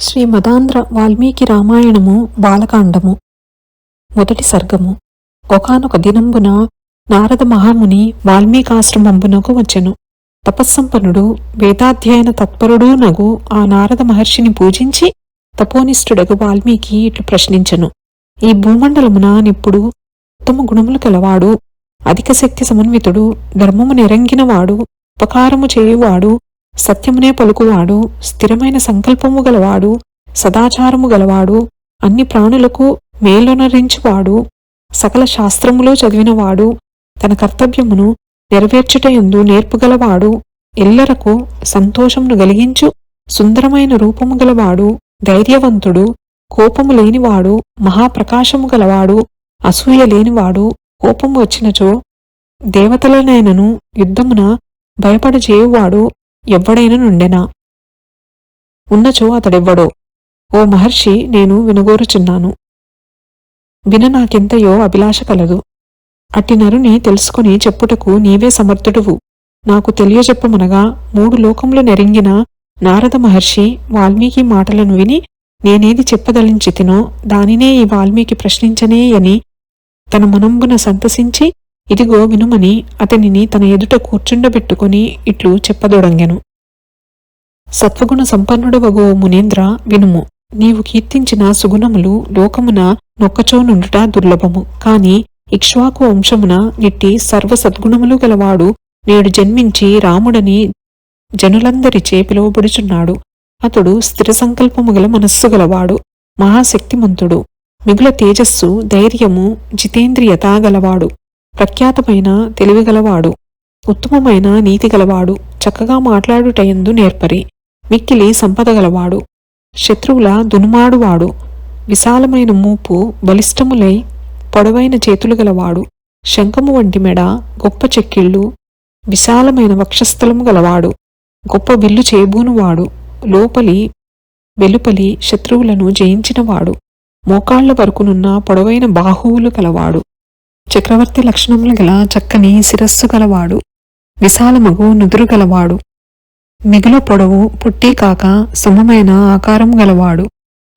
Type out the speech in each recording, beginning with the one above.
శ్రీ మదాంధ్ర వాల్మీకి రామాయణము బాలకాండము మొదటి సర్గము. ఒకానొక దినంబున నారద మహాముని వాల్మీకాశ్రమంబునకు వచ్చెను. తపస్సంపన్నుడు వేదాధ్యయన తత్పరుడు నగు ఆ నారద మహర్షిని పూజించి తపోనిష్ఠుడగు వాల్మీకి ఇట్లు ప్రశ్నించెను. ఈ భూమండలమున నిప్పుడు ఉత్తమ గుణములు కలవాడు, అధిక శక్తి సమన్వితుడు, ధర్మము నెరంగినవాడు, ఉపకారము చేయువాడు, సత్యమునే పలుకువాడు, స్థిరమైన సంకల్పము గలవాడు, సదాచారము గలవాడు, అన్ని ప్రాణులకు మేలొనరించువాడు, సకల శాస్త్రములు చదివినవాడు, తన కర్తవ్యమును నెరవేర్చుటయందు నేర్పుగలవాడు, ఎల్లరకు సంతోషమును కలిగించు సుందరమైన రూపము గలవాడు, ధైర్యవంతుడు, కోపము లేనివాడు, మహాప్రకాశము గలవాడు, అసూయ లేనివాడు, కోపము వచ్చినచో దేవతలనైనను యుద్ధమున భయపడజేయువాడు ఎవ్వడైనా నుండెనా? ఉన్నచో అతడెవ్వడో? ఓ మహర్షి, నేను వినగోరుచున్నాను. విన నాకెంతయో అభిలాష కలదు. అట్టి నరుని తెలుసుకుని చెప్పుటకు నీవే సమర్థుడువు. నాకు తెలియజెప్పమనగా 3 లోకములు నెరింగిన నారద మహర్షి వాల్మీకి మాటలను విని నేనేది చెప్పదలించితినో దానినే ఈ వాల్మీకి ప్రశ్నించనేయని తన మనంబున సంతసించి ఇదిగో వినుమని అతనిని తన ఎదుట కూర్చుండబెట్టుకుని ఇట్లు చెప్పదొడంగెను. సత్వగుణ సంపన్నుడవగో మునీంద్ర, వినుము. నీవు కీర్తించిన సుగుణములు లోకమున నొక్కచోనుండుట దుర్లభము. కాని ఇక్ష్వాకు వంశమున నిట్టి సర్వ సద్గుణములు గలవాడు నేడు జన్మించి రాముడని జనులందరిచే పిలువబడుచున్నాడు. అతడు స్థిర సంకల్పము గల మనస్సు గలవాడు, మహాశక్తిమంతుడు, మిగుల తేజస్సు, ధైర్యము, జితేంద్రియత గలవాడు, ప్రఖ్యాతమైన తెలివిగలవాడు, ఉత్తమమైన నీతి గలవాడు, చక్కగా మాట్లాడుటయందు నేర్పరి, మిక్కిలి సంపద గలవాడు, శత్రువుల దునుమాడువాడు, విశాలమైన మూపు, బలిష్టములై పొడవైన చేతులు గలవాడు, శంఖము వంటి మెడ, గొప్ప చెక్కిళ్ళు, విశాలమైన వక్షస్థలము గలవాడు, గొప్ప విల్లు చేబూనువాడు, లోపలి వెలుపలి శత్రువులను జయించినవాడు, మోకాళ్ల వరకునున్న పొడవైన బాహువులు గలవాడు, చక్రవర్తి లక్షణములు గల చక్కని శిరస్సు గలవాడు, విశాలమగు నుదురు గలవాడు, మిగుల పొడవు పుట్టి కాక సమమైన ఆకారము గలవాడు,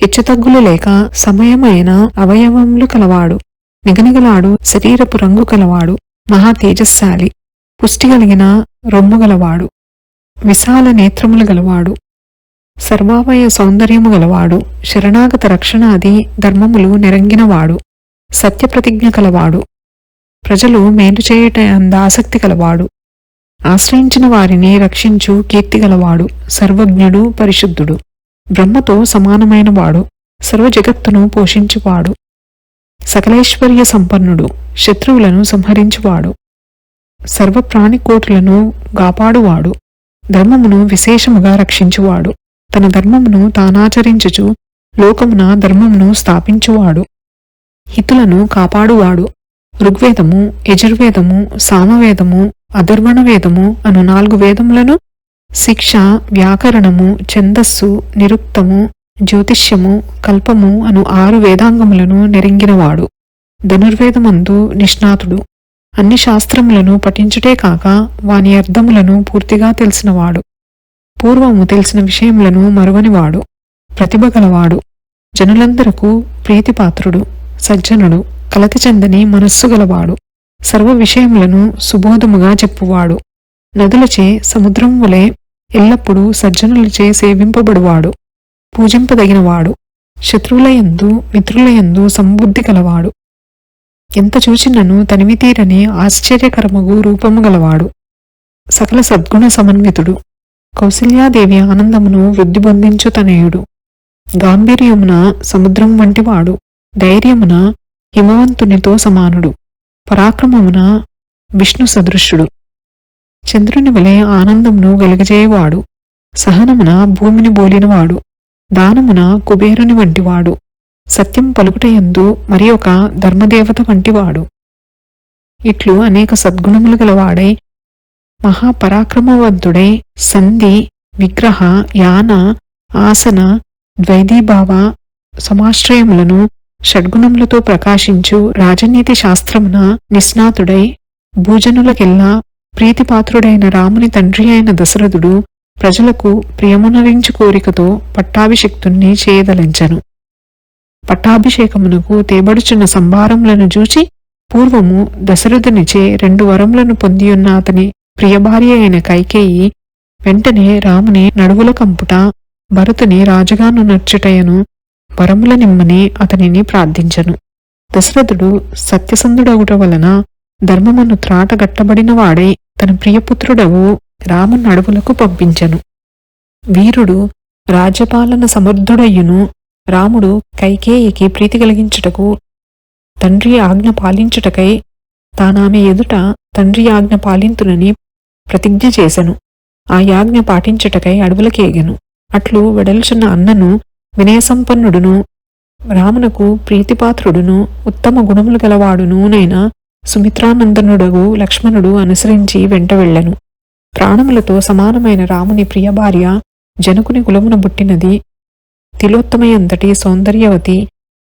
హెచ్చుతగ్గులు లేక సమయమైన అవయవములు కలవాడు, నిగనిగలాడు శరీరపు రంగు కలవాడు, మహా తేజస్శాలి, పుష్టి కలిగిన రొమ్ము గలవాడు, విశాల నేత్రములు గలవాడు, సర్వావయ సౌందర్యము గలవాడు, శరణాగత రక్షణాది ధర్మములు నెరంగినవాడు, సత్యప్రతిజ్ఞ కలవాడు, ప్రజలు మేలు చేయుట ఆసక్తి కలవాడు, ఆశ్రయించిన వారిని రక్షించు కీర్తి గలవాడు, సర్వజ్ఞుడు, పరిశుద్ధుడు, బ్రహ్మతో సమానమైనవాడు, సర్వ జగత్తును పోషించువాడు, సకలైశ్వర్య సంపన్నుడు, శత్రువులను సంహరించువాడు, సర్వప్రాణికోటులను కాపాడువాడు, ధర్మమును విశేషముగా రక్షించువాడు, తన ధర్మమును తానాచరించుచు లోకమున ధర్మమును స్థాపించువాడు, హితులను కాపాడువాడు, ఋగ్వేదము, యజుర్వేదము, సామవేదము, అధర్వణ వేదము అను 4 వేదములను, శిక్ష, వ్యాకరణము, ఛందస్సు, నిరుక్తము, జ్యోతిష్యము, కల్పము అను 6 వేదాంగములను నెరింగినవాడు, ధనుర్వేదమందు నిష్ణాతుడు, అన్ని శాస్త్రములను పఠించుటే కాక వాని అర్థములను పూర్తిగా తెలిసినవాడు, పూర్వము తెలిసిన విషయములను మరువనివాడు, ప్రతిభ గలవాడు, జనులందరకు ప్రీతిపాత్రుడు, సజ్జనుడు, కలతి చెందని మనస్సు గలవాడు, సర్వ విషయములను సుబోధముగా చెప్పువాడు, నదులచే సముద్రం వలె ఎల్లప్పుడూ సజ్జనులచే సేవింపబడువాడు, పూజింపదగినవాడు, శత్రువులయందు మిత్రులయందు సంబుద్ధి కలవాడు, ఎంత చూచినను తనివితీరని ఆశ్చర్యకరమగు రూపము గలవాడు, సకల సద్గుణ సమన్వితుడు, కౌసల్యాదేవి ఆనందమును వృద్ధి పొందించు తనయుడు, గాంభీర్యమున సముద్రం వంటివాడు, ధైర్యమున హిమవంతునితో సమానుడు, పరాక్రమమున విష్ణు సదృశుడు, చంద్రుని వలె ఆనందమును వెలుగజేయవాడు, సహనమున భూమిని బోలినవాడు, దానమున కుబేరుని వంటివాడు, సత్యం పలుకుటయందు మరి ఒక ధర్మదేవత వంటివాడు, ఇట్లు అనేక సద్గుణములు గలవాడై మహాపరాక్రమవంతుడై సంధి, విగ్రహ, యాన, ఆసన, ద్వైదీభావ సమాశ్రయములను షడ్గుణములతో ప్రకాశించు రాజనీతి శాస్త్రమున నిష్ణాతుడై భూజనులకెల్లా ప్రీతిపాత్రుడైన రాముని తండ్రి అయిన దశరథుడు ప్రజలకు ప్రియమునరించు కోరికతో పట్టాభిషిక్తుణ్ణి చేయదలించెను. పట్టాభిషేకమునకు తేబడుచున్న సంభారములను చూచి పూర్వము దశరథునిచే 2 వరములను పొందియున్న అతని ప్రియభార్య అయిన కైకేయి వెంటనే రాముని నడువుల కంపుట, భరతుని రాజుగాను నర్చుటయను వరముల నిమ్మని అతనిని ప్రార్థించెను. దశరథుడు సత్యసంధుడగుట వలన ధర్మమును త్రాటగట్టబడిన వాడై తన ప్రియపుత్రుడవు రాముని అడవులకు పంపించెను. వీరుడు రాజ్యపాలన సమర్థుడయ్యును. రాముడు కైకేయికి ప్రీతి కలిగించుటకు తండ్రి ఆజ్ఞ పాలించుటకై తానామె ఎదుట తండ్రి ఆజ్ఞ పాలింతునని ప్రతిజ్ఞ చేసెను. ఆ యాజ్ఞ పాటించుటకై అడవులకేగెను. అట్లు వెడల్చున్న అన్నను వినయసంపన్నుడును రామునకు ప్రీతిపాత్రుడును ఉత్తమ గుణములు గలవాడునూనైన సుమిత్రానందనుడగు లక్ష్మణుడు అనుసరించి వెంట వెళ్ళెను. ప్రాణములతో సమానమైన రాముని ప్రియభార్య జనకుని కులమున బుట్టినది, తిలోత్తమయంతటి సౌందర్యవతి,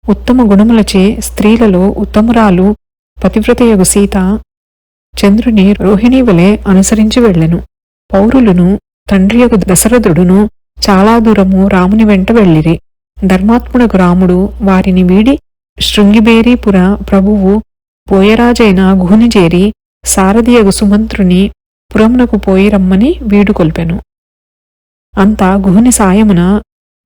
ఉత్తమ గుణములచే స్త్రీలలో ఉత్తమురాలు పతివ్రతయగు సీత చంద్రుని రోహిణీ వలె అనుసరించి వెళ్ళెను. పౌరులను తండ్రియగు దశరథుడును చాలా దూరము రాముని వెంట వెళ్ళిరి. ధర్మాత్ముడకు రాముడు వారిని వీడి శృంగిబేరీపుర ప్రభువు పోయరాజైన గుహుని చేరి సారథియగు సుమంత్రుని పురమునకు పోయి రమ్మని వీడుకొల్పెను. అంతా గుహుని సాయమున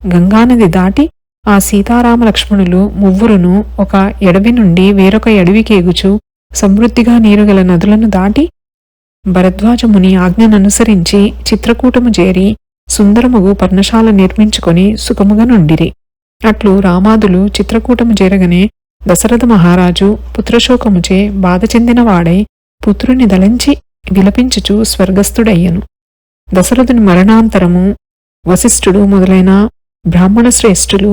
గంగానది దాటి ఆ సీతారామ లక్ష్మణులు మువ్వురును ఒక ఎడవి నుండి వేరొక ఎడవికేగుచు సమృద్ధిగా నీరుగల నదులను దాటి భరద్వాజముని ఆజ్ఞననుసరించి చిత్రకూటము చేరి సుందరముగు పర్ణశాల నిర్మించుకొని సుఖముగా నుండిరి. అట్లు రామాదులు చిత్రకూటము చేరగనే దశరథ మహారాజు పుత్రశోకముచే బాధ చెందినవాడై పుత్రుని దలంచి విలపించుచు స్వర్గస్థుడయ్యను. దశరథుని మరణాంతరము వశిష్ఠుడు మొదలైన బ్రాహ్మణ శ్రేష్ఠులు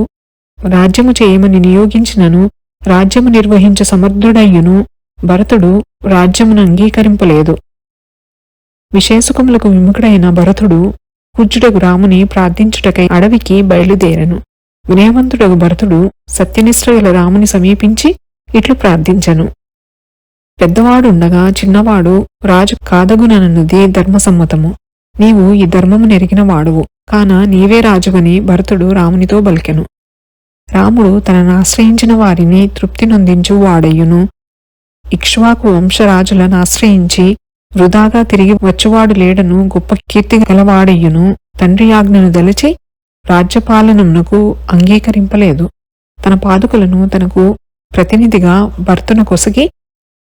రాజ్యము చేయమని నియోగించినను రాజ్యము నిర్వహించు సమర్థుడయ్యును భరతుడు రాజ్యమును అంగీకరింపలేదు. విషయసుఖములకు విముఖుడైన భరతుడు పూజ్యుడగు రాముని ప్రార్థించుటకై అడవికి బయలుదేరెను. వినయవంతుడగు భరతుడు సత్యనిష్ఠగల రాముని సమీపించి ఇట్లు ప్రార్థించెను. పెద్దవాడుండగా చిన్నవాడు రాజు కాదగునన్నది ధర్మసమ్మతము. నీవు ఈ ధర్మము నెరిగిన వాడువు, కాన నీవే రాజువని భరతుడు రామునితో బలికెను. రాముడు తనను ఆశ్రయించిన వారిని తృప్తి నొందించు వాడయ్యును. ఇక్ష్వాకు వంశరాజులను ఆశ్రయించి వృధాగా తిరిగి వచ్చువాడు లేడను గొప్ప కీర్తి గలవాడయ్యును. తండ్రి ఆజ్ఞను దలచి రాజ్యపాలనమునకు అంగీకరింపలేదు. తన పాదుకలను తనకు ప్రతినిధిగా భరతున కొసగి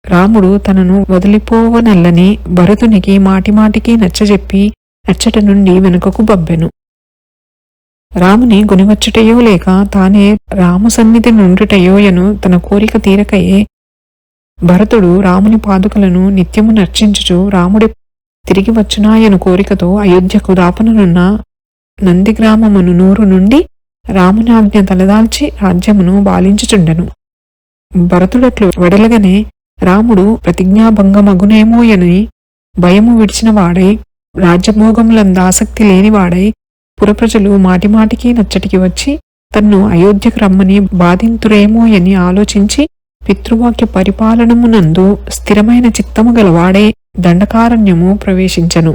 రాముడు తనను వదిలిపోవనల్లని భరతునికి మాటిమాటికి నచ్చజెప్పి అచ్చట నుండి వెనుకకు బబ్బెను. రాముని గునివచ్చుటయో లేక తానే రాము సన్నిధి నుండుటయోయను తన కోరిక తీరకయే భరతుడు రాముని పాదుకలను నిత్యము నర్చించుచు రాముడి తిరిగి వచ్చునాయను కోరికతో అయోధ్యకు దాపననున్న నందిగ్రామమును నూరు నుండి రాముని ఆజ్ఞ తలదాల్చి రాజ్యమును బాలించుచుండెను. భరతుడట్లు వెడలగనే రాముడు ప్రతిజ్ఞాభంగమగునేమోయని భయము విడిచిన వాడై రాజ్యభోగములందాసక్తి లేనివాడై పురప్రజలు మాటిమాటికి నచ్చటికి వచ్చి తన్ను అయోధ్యకు రమ్మని బాధింతురేమోయని ఆలోచించి పితృవాక్య పరిపాలనమునందు స్థిరమైన చిత్తము గలవాడై దండకారణ్యము ప్రవేశించెను.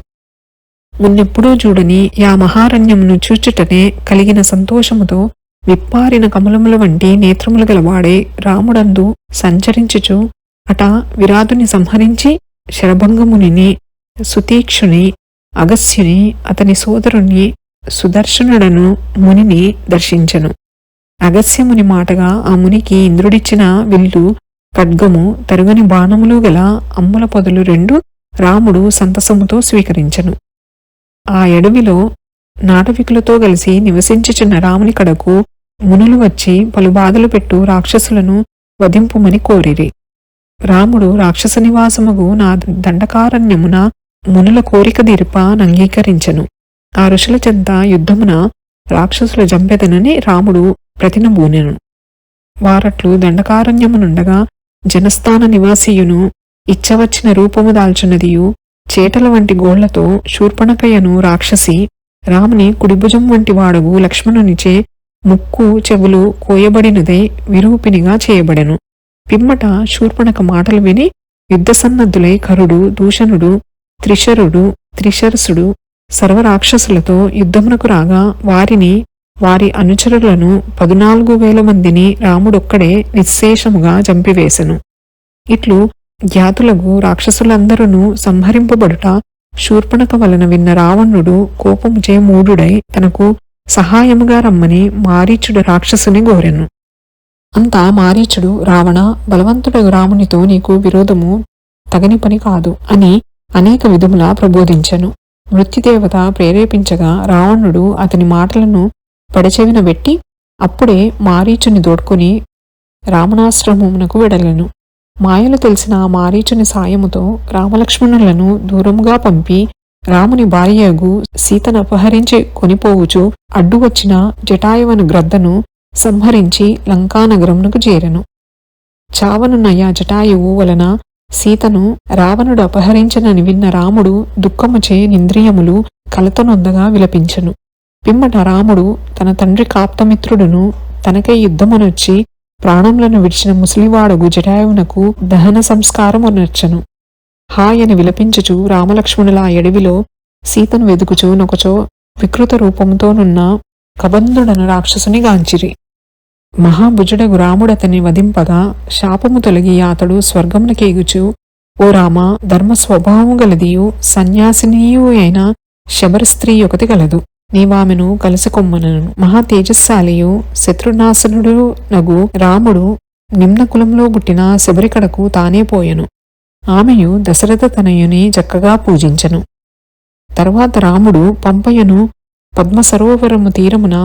మున్నెప్పుడూ చూడని యా మహారణ్యమును చూచుటనే కలిగిన సంతోషముతో విప్పారిన కమలముల వంటి నేత్రములు గలవాడై రాముడందు సంచరించుచు అట విరాధుని సంహరించి శరభంగమునిని సుతీక్షుని అగస్యుని అతని సోదరుని సుదర్శనుడను మునిని దర్శించెను. అగస్యముని మాటగా ఆ మునికి ఇంద్రుడిచ్చిన విల్లు ఖడ్గము తరుగని బాణములు గల అమ్ముల పొదలు 2 రాముడు సంతసముతో స్వీకరించెను. ఆ ఎడవిలో నాటవికులతో కలిసి నివసించుచున్న రాముని కడకు మునులు వచ్చి పలు బాధలు పెట్టు రాక్షసులను వధింపుమని కోరిరి. రాముడు రాక్షస నివాసముగు నా దండకారణ్యమున మునుల కోరిక దీర్ప నంగీకరించెను. ఆ ఋషుల చెంత యుద్ధమున రాక్షసుల జంపెదనని రాముడు ప్రతినబూనెను. వారట్లు దండకారణ్యమునుండగా జనస్థాన నివాసియును ఇచ్చవచ్చిన రూపము దాల్చున్నదియు చేటల వంటి గోళ్లతో శూర్పణకయను రాక్షసి రాముని కుడిభుజం వంటి వాడగు లక్ష్మణునిచే ముక్కు చెవులు కోయబడినదై విరూపినిగా చేయబడెను. పిమ్మట శూర్పణక మాటలు విని యుద్ధసన్నద్ధులై కరుడు, దూషణుడు, త్రిశరుడు, త్రిశరసుడు, సర్వరాక్షసులతో యుద్ధమునకు రాగా వారిని వారి అనుచరులను 14,000 మందిని రాముడొక్కడే నిశ్శేషముగా చంపివేశెను. ఇట్లు జ్ఞాతులకు రాక్షసులందరూ సంహరింపబడుట శూర్పణఖ వలన విన్న రావణుడు కోపముచే మూఢుడై తనకు సహాయముగా రమ్మని మారీచుడు రాక్షసుని గోరెను. అంతా మారీచుడు, రావణ, బలవంతుడగు రామునితో నీకు విరోధము తగని పని కాదు అని అనేక విధములా ప్రబోధించెను. మృత్యుదేవత ప్రేరేపించగా రావణుడు అతని మాటలను పడచెవిన పెట్టి అప్పుడే మారీచుని దోడ్కొని రావణాశ్రమమునకు వెడలెను. మాయలు తెలిసిన ఆ మారీచుని సాయముతో రామలక్ష్మణులను దూరముగా పంపి రాముని భార్యగు సీతను అపహరించి కొనిపోవుచు అడ్డు వచ్చిన జటాయువను గ్రద్దను సంహరించి లంకానగరమునకు చేరెను. చావనున్నయ జటాయువు వలన సీతను రావణుడు అపహరించనని విన్న రాముడు దుఃఖముచే నింద్రియములు కలతనొందగా విలపించెను. పిమ్మట రాముడు తన తండ్రి కాప్తమిత్రుడును తనకై యుద్ధమునొచ్చి ప్రాణములను విడిచిన ముసలివాడగు జటాయువునకు దహన సంస్కారమునర్చెను. హాయని విలపించుచు రామలక్ష్మణుల ఎడవిలో సీతను వెదుకుచు నొకచో వికృత రూపముతోనున్న కబంధుడను రాక్షసుని గాంచిరి. మహాభుజుడగు రాముడతని వధింపగా శాపము తొలగి అతడు స్వర్గమునకేగుచు, ఓ రామ, ధర్మ స్వభావము గలదియు సన్యాసినీయు అయిన శబర స్త్రీ ఒకటి గలదు. నీవామెను కలుసుకొమ్మనను. మహా తేజస్శాలియు శత్రునాశనుడు నగు రాముడు నిమ్న కులంలో పుట్టిన శబరికడకు తానే పోయెను. ఆమెయు దశరథ తనయుని చక్కగా పూజించెను. తరువాత రాముడు పంపయను పద్మసరోవరము తీరమున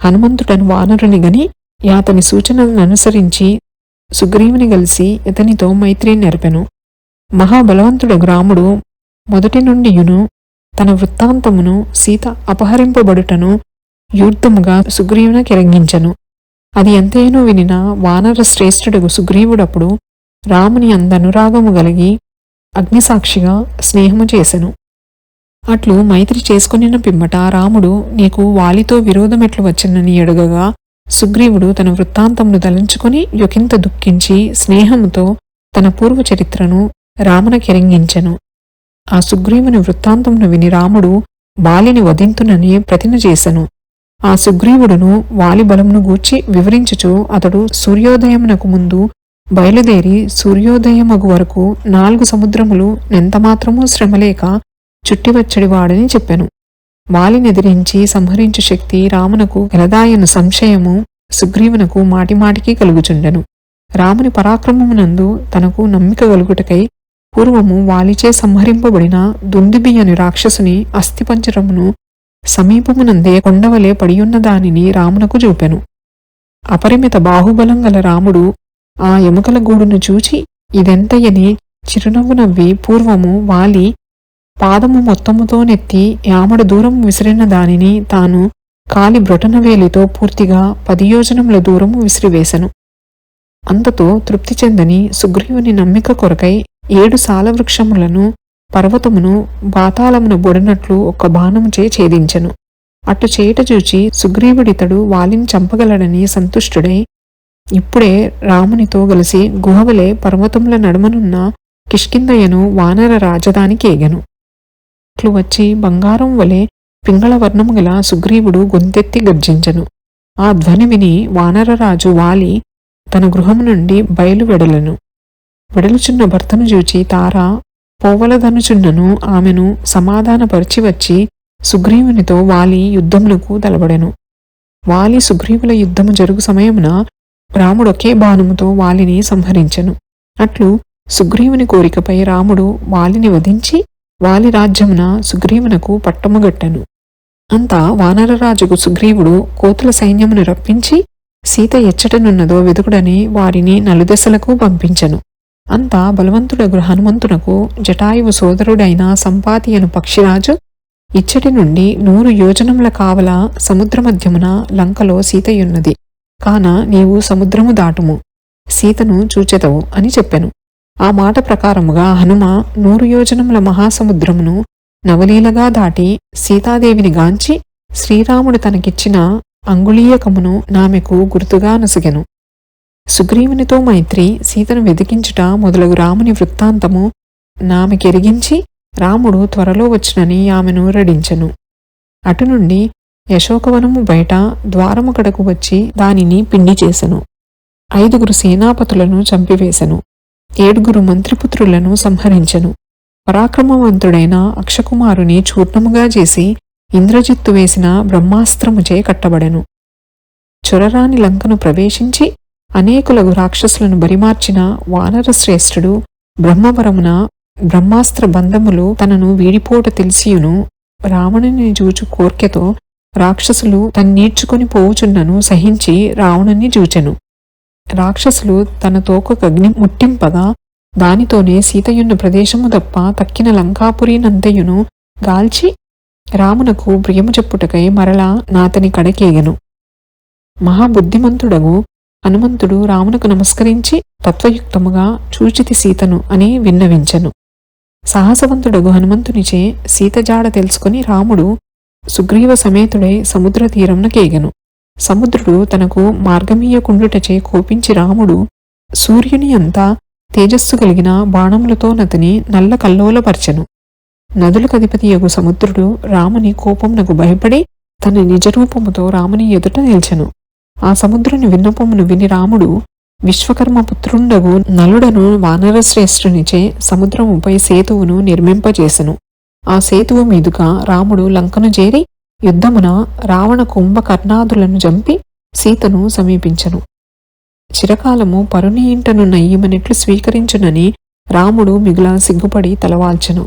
హనుమంతుడను వానరుని గని యాతని సూచనలను అనుసరించి సుగ్రీవుని కలిసి ఇతనితో మైత్రి నెరపెను. మహాబలవంతుడగు రాముడు మొదటి నుండియును తన వృత్తాంతమును సీత అపహరింపబడుటను యూర్ధముగా సుగ్రీవున కెరంగించెను. అది ఎంతైనో వినిన వానర శ్రేష్ఠుడగు సుగ్రీవుడప్పుడు రాముని అందనురాగము గలిగి అగ్నిసాక్షిగా స్నేహము చేసెను. అట్లు మైత్రి చేసుకొనిన పిమ్మట రాముడు నీకు వాలితో విరోధమెట్లు వచ్చనని అడుగగా సుగ్రీవుడు తన వృత్తాంతమును తలంచుకొని యొకింత దుఃఖించి స్నేహముతో తన పూర్వ చరిత్రను రామునకెరింగించెను. ఆ సుగ్రీవుని వృత్తాంతమును విని రాముడు వాలిని వధింతునని ప్రతిన చేసెను. ఆ సుగ్రీవుడును వాలి బలమును గూర్చి వివరించుచు అతడు సూర్యోదయమునకు ముందు బయలుదేరి సూర్యోదయమగు వరకు 4 సముద్రములు నెంతమాత్రమూ శ్రమలేక చుట్టివచ్చడివాడని చెప్పెను. వాలినెదిరించి సంహరించు శక్తి రామునకు గలదాయను సంశయము సుగ్రీవునకు మాటిమాటికి కలుగుచుండెను. రాముని పరాక్రమమునందు తనకు నమ్మిక కలుగుటకై పూర్వము వాలిచే సంహరింపబడిన దుందుబి అని రాక్షసుని అస్థిపంజరమును సమీపమునందే కొండవలే పడియున్న దానిని రామునకు చూపెను. అపరిమిత బాహుబలం గల రాముడు ఆ ఎముకల గూడును చూచి ఇదెంతయని చిరునవ్వు నవ్వి పూర్వము వాలి పాదము మొత్తముతో నెత్తి యామడు దూరం విసిరిన దానిని తాను కాలి బ్రొటనవేలితో పూర్తిగా 10 యోజనముల దూరము విసిరివేశను. అంతతో తృప్తి చెందని సుగ్రీవుని నమ్మిక కొరకై 7 సాలవృక్షములను పర్వతమును బాతాళమును బొడినట్లు ఒక్క బాణముచే ఛేదించెను. అటు చేట చూచి సుగ్రీవుడితడు వాలిని చంపగలడని సంతుష్టుడై ఇప్పుడే రామునితో గలిసి గుహవలే పర్వతముల నడుమనున్న కిష్కింధయను వానర రాజధానికి ఏగెను. అట్లు వచ్చి బంగారం వలె పింగళ వర్ణము గల సుగ్రీవుడు గొంతెత్తి గర్జించెను. ఆ ధ్వని విని వానరరాజు వాలి తన గృహము నుండి బయలు వెడలెను. వెడలుచున్న భర్తను చూచి తార పోవలదనుచున్నను ఆమెను సమాధానపరిచి వచ్చి సుగ్రీవునితో వాలి యుద్ధములకు తలబడెను. వాలి సుగ్రీవుల యుద్ధము జరుగు సమయమున రాముడొకే బాణముతో వాలిని సంహరించెను. అట్లు సుగ్రీవుని కోరికపై రాముడు వాలిని వధించి వాలి రాజ్యమున సుగ్రీవునకు పట్టముగట్టెను. అంతా వానరరాజుకు సుగ్రీవుడు కోతుల సైన్యమును రప్పించి సీత ఎచ్చటనున్నదో వెదుకుడని వారిని నలుదెసలకు పంపించెను. అంతా బలవంతుడగు హనుమంతునకు జటాయువు సోదరుడైన సంపాతి అను పక్షిరాజు ఇచ్చటి నుండి 100 యోజనముల కావల సముద్ర మధ్యమున లంకలో సీతయున్నది. కాన నీవు సముద్రము దాటుము, సీతను చూచెదవు అని చెప్పెను. ఆ మాట ప్రకారముగా హనుమ 100 యోజనముల మహాసముద్రమును నవలీలగా దాటి సీతాదేవిని గాంచి శ్రీరాముడు తనకిచ్చిన అంగుళీయకమును నామెకు గుర్తుగా నొసగెను. సుగ్రీవునితో మైత్రి, సీతను వెదికించుట మొదలగు రాముని వృత్తాంతము నామెకెరిగించి రాముడు త్వరలో వచ్చునని ఆమెను రడించెను. అటు నుండి యశోకవనము బయట ద్వారము కడకు వచ్చి దానిని పిండి చేసెను. 5 సేనాపతులను చంపివేశను. 7 మంత్రిపుత్రులను సంహరించెను. పరాక్రమవంతుడైన అక్షకుమారుని చూర్ణముగా చేసి ఇంద్రజిత్తు వేసిన బ్రహ్మాస్త్రముచే కట్టబడెను. చొరరాని లంకను ప్రవేశించి అనేకులగు రాక్షసులను బరిమార్చిన వానర శ్రేష్ఠుడు బ్రహ్మవరమున బ్రహ్మాస్త్ర బంధములు తనను వీడిపోట తెలిసియును రావణుని జూచు కోర్కెతో రాక్షసులు తన్నీడ్చుకొని పోవుచున్నను సహించి రావణుని జూచెను. రాక్షసులు తన తోకకు అగ్ని ముట్టింపగా దానితోనే సీతయున్న ప్రదేశము తప్ప తక్కిన లంకాపురీనంతయును గాల్చి రామునకు ప్రియము చెప్పుటకై మరలా నాతని కడకేగెను. మహాబుద్ధిమంతుడగు హనుమంతుడు రామునకు నమస్కరించి తత్వయుక్తముగా చూచితి సీతను అని విన్నవించెను. సాహసవంతుడగు హనుమంతునిచే సీతజాడ తెలుసుకుని రాముడు సుగ్రీవ సమేతుడై సముద్ర తీరమున కేగెను. సముద్రుడు తనకు మార్గమీయకుండుటచే కోపించి రాముడు సూర్యుని అంతా తేజస్సు కలిగిన బాణములతో నతని నల్ల కల్లోలపర్చెను. నదులకధిపతియగు సముద్రుడు రాముని కోపమునకు భయపడి తన నిజరూపముతో రాముని ఎదుట నిల్చెను. ఆ సముద్రుని విన్నపమును విని రాముడు విశ్వకర్మ పుత్రుండగు నలుడను వానరశ్రేష్ఠునిచే సముద్రముపై సేతువును నిర్మింపజేసెను. ఆ సేతువు మీదుగా రాముడు లంకను చేరి యుద్ధమున రావణ కుంభకర్ణాదులను చంపి సీతను సమీపించెను. చిరకాలము పరుని ఇంటనున్న ఈమెనిట్లు స్వీకరించునని రాముడు మిగుల సిగ్గుపడి తలవాల్చెను.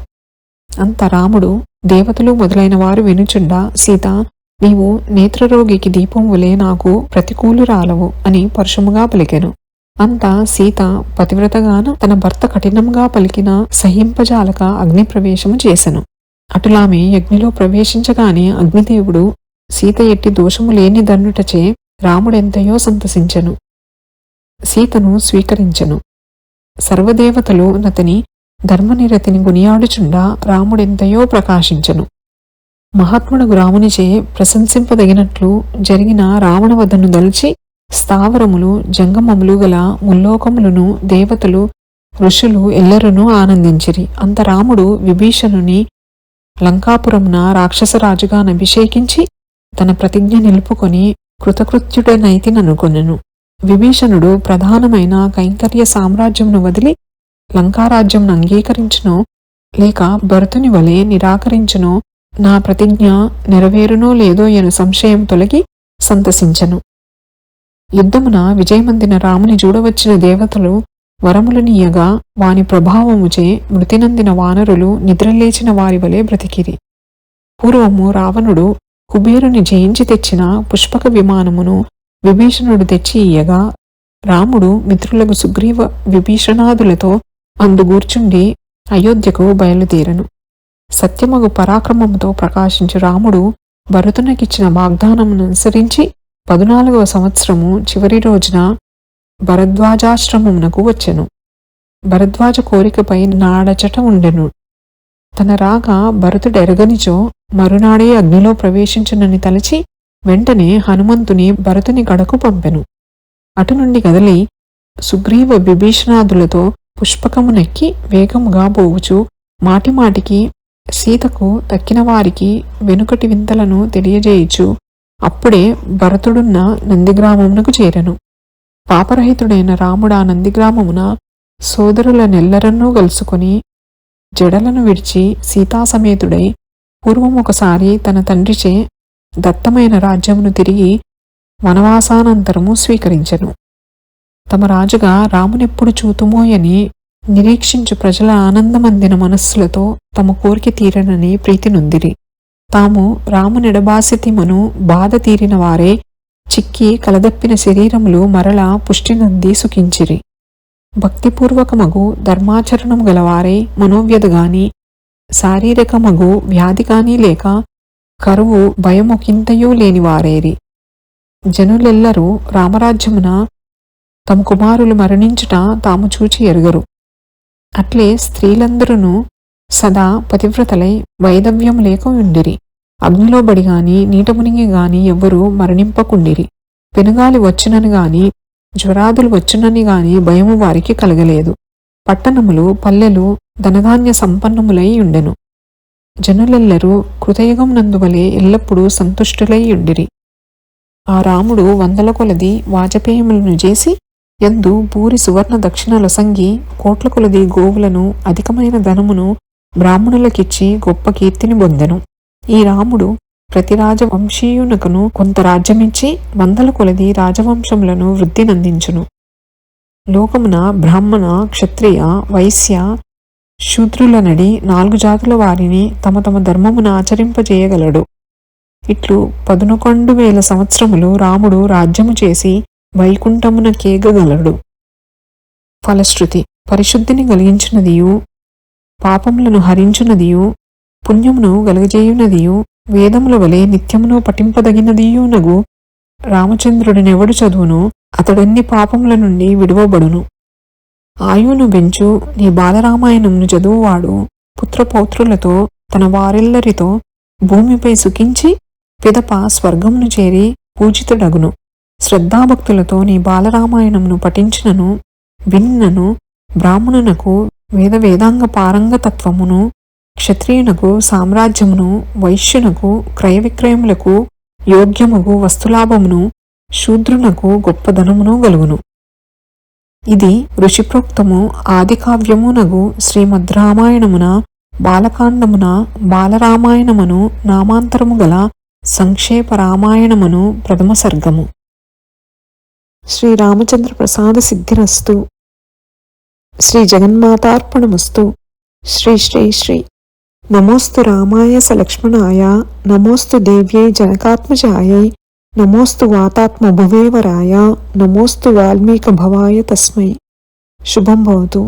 అంత రాముడు దేవతలు మొదలైన వారు వినుచుండా సీత, నీవు నేత్రరోగికి దీపం వలె నాకు ప్రతికూలురాలవు అని పరుషముగా పలికెను. అంతా సీత పతివ్రతగాన తన భర్త కఠినంగా పలికిన సహింపజాలక అగ్ని ప్రవేశము చేసెను. అటులామె అగ్నిలో ప్రవేశించగానే అగ్నిదేవుడు సీత ఎట్టి దోషము లేని దన్నుటచే రాముడెంతయో సంతసించెను. సీతను స్వీకరించెను. సర్వదేవతలు నతని ధర్మనిరతిని గునియాడుచుండా రాముడెంతయో ప్రకాశించెను. మహాత్ముడు రామునిచే ప్రశంసింపదగినట్లు జరిగిన రావణవధను దలిచి స్థావరములు జంగమములు గల ముల్లోకములను దేవతలు ఋషులు ఎల్లరూ ఆనందించిరి. అంత రాముడు విభీషణుని లంకాపురమున రాక్షసరాజుగా అభిషేకించి తన ప్రతిజ్ఞ నిలుపుకొని కృతకృత్యుడనైతిననుకొనెను. విభీషణుడు ప్రధానమైన కైంకర్య సామ్రాజ్యమును వదిలి లంకారాజ్యమును అంగీకరించునో లేక భరతుని వలె నిరాకరించునో నా ప్రతిజ్ఞ నెరవేరునో లేదో ఎను సంశయం తొలగి సంతసించెను. యుద్ధమున విజయమందిన రాముని చూడవచ్చిన దేవతలు వరములనీయగా వాని ప్రభావముచే మృతినందిన వానరులు నిద్రలేచిన వారి వలె బ్రతికిరి. పూర్వము రావణుడు కుబేరుని జయించి తెచ్చిన పుష్పక విమానమును విభీషణుడు తెచ్చి ఇయ్యగా రాముడు మిత్రులకు సుగ్రీవ విభీషణాదులతో అందుగూర్చుండి అయోధ్యకు బయలుదేరెను. సత్యమగు పరాక్రమముతో ప్రకాశించు రాముడు భరతునికిచ్చిన వాగ్దానమును అనుసరించి 14వ సంవత్సరము చివరి రోజున భరద్వాజాశ్రమమునకు వచ్చెను. భరద్వాజ కోరికపై నాడచట ఉండెను. తన రాక భరతుడెరగనిచో మరునాడే అగ్నిలో ప్రవేశించునని తలచి వెంటనే హనుమంతుని భరతుని గడకు పంపెను. అటు నుండి కదలి సుగ్రీవ విభీషణాదులతో పుష్పకమునెక్కి వేగముగా పోవుచు మాటిమాటికి సీతకు తక్కిన వారికి వెనుకటి వింతలను తెలియజేయుచు అప్పుడే భరతుడున్న నందిగ్రామమునకు చేరెను. పాపరహితుడైన రాముడా నందిగ్రామమున సోదరులనెల్లరన్నూ కలుసుకొని జడలను విడిచి సీతాసమేతుడై పూర్వం ఒకసారి తన తండ్రిచే దత్తమైన రాజ్యమును తిరిగి వనవాసానంతరము స్వీకరించెను. తమ రాజుగా రామునెప్పుడు చూతుమోయని నిరీక్షించు ప్రజల ఆనందమందిన మనస్సులతో తమ కోరిక తీరనని ప్రీతి నొందిరి. తాము రామునెడబాసితిమను బాధ తీరిన వారే చిక్కి కలదప్పిన శరీరములు మరలా పుష్టినంది సుఖించిరి. భక్తిపూర్వకమగు ధర్మాచరణము గలవారే మనోవ్యధగాని శారీరకమగు వ్యాధి కాని లేక కరువు భయమొకింతయూ లేనివారేరి. జనులెల్లరూ రామరాజ్యమున తమ కుమారులు మరణించుట తాము చూచి ఎరుగరు. అట్లే స్త్రీలందరూ సదా పతివ్రతలై వైదవ్యము లేక ఉండిరి. అగ్నిలో బడిగాని నీట మునిగి గాని ఎవ్వరూ మరణింపకుండిరి. పెనుగాలి వచ్చునని గాని జ్వరాదులు వచ్చునని గాని భయము వారికి కలగలేదు. పట్టణములు పల్లెలు ధనధాన్య సంపన్నములై ఉండెను. జనులెల్లరూ కృతయుగమునందువలే ఎల్లప్పుడూ సంతుష్టులై ఉండిరి. ఆ రాముడు వందల కొలది వాజపేయములను చేసి యందు పూరి సువర్ణ దక్షిణ లొసంగి కోట్ల కొలది గోవులను అధికమైన ధనమును బ్రాహ్మణులకిచ్చి గొప్ప కీర్తిని పొందెను. ఈ రాముడు ప్రతి రాజవంశీయునకును కొంత రాజ్యమిచ్చి వందల కొలది రాజవంశములను వృద్ధి నందించును. లోకమున బ్రాహ్మణ క్షత్రియ వైశ్య శూద్రులనడి 4 జాతుల వారిని తమ తమ ధర్మమున ఆచరింపజేయగలడు. ఇట్లు 11,000 సంవత్సరములు రాముడు రాజ్యము చేసి వైకుంఠమున కేగగలడు. ఫలశ్రుతి పరిశుద్ధిని కలిగించునదియు పాపములను హరించునదియు పుణ్యమును గలగజేయునదియు వేదముల వలె నిత్యమును పఠింపదగినదియునగు రామచంద్రుడినెవడు చదువును అతడన్ని పాపముల నుండి విడువబడును. ఆయువును పెంచు నీ బాలరామాయణమును చదువువాడు పుత్రపౌత్రులతో తన వారెల్లరితో భూమిపై సుఖించి పిదప స్వర్గమును చేరి పూజితుడగును. శ్రద్ధాభక్తులతో నీ బాలరామాయణమును పఠించినను విన్నను బ్రాహ్మణునకు వేదాంగ పారంగతత్వమును, క్షత్రియునకు సామ్రాజ్యమును, వైశ్యునకు క్రయ విక్రయములకు యోగ్యముగు వస్తులాభమును, శూద్రునకు గొప్ప ధనమును గలుగును. ఇది ఋషిప్రోక్తము ఆదికావ్యమునగు శ్రీమద్ రామాయణమున బాలకాండమున బాలరామాయణమును నామాంతరము గల సంక్షేప రామాయణమును ప్రథమ సర్గము. శ్రీరామచంద్ర ప్రసాద సిద్ధిరస్తు. శ్రీ జగన్మాతార్పణమస్తు. శ్రీ శ్రీ శ్రీ నమోస్తు రామాయ సలక్ష్మణాయ నమోస్తు దేవ్యై జనకాత్మజాయై నమోస్తు వాతాత్మ భువేవరాయ నమోస్తు వాల్మీక భవాయ తస్మై. శుభం భవతు.